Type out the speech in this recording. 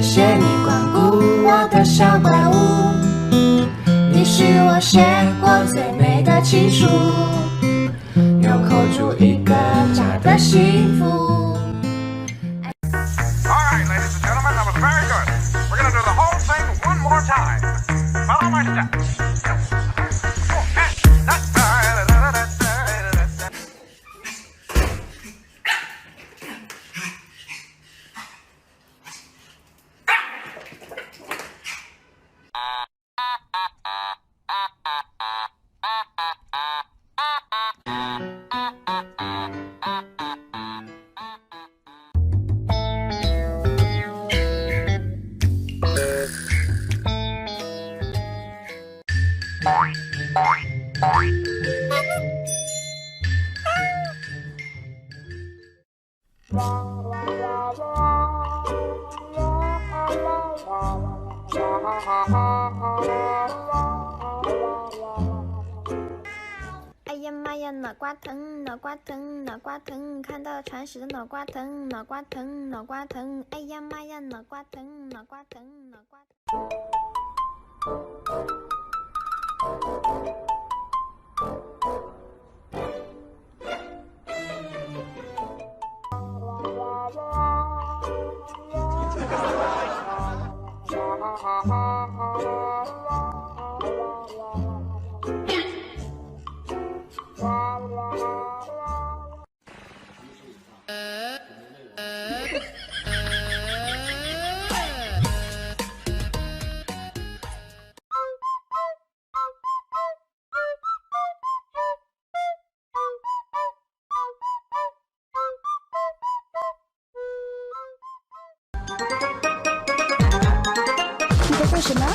谢谢你光顾我的小怪物，你是我写过最美的情书，纽扣住一个家的幸福。Alright, ladies and gentlemen, that was very good. We're gonna do the whole thing one more time. Follow my steps.哎呀妈呀，脑瓜疼，脑瓜疼，脑瓜疼，看到铲屎的脑瓜疼，脑瓜疼，脑瓜疼，哎呀妈呀，脑瓜疼，脑瓜疼，脑瓜疼。你在做什么？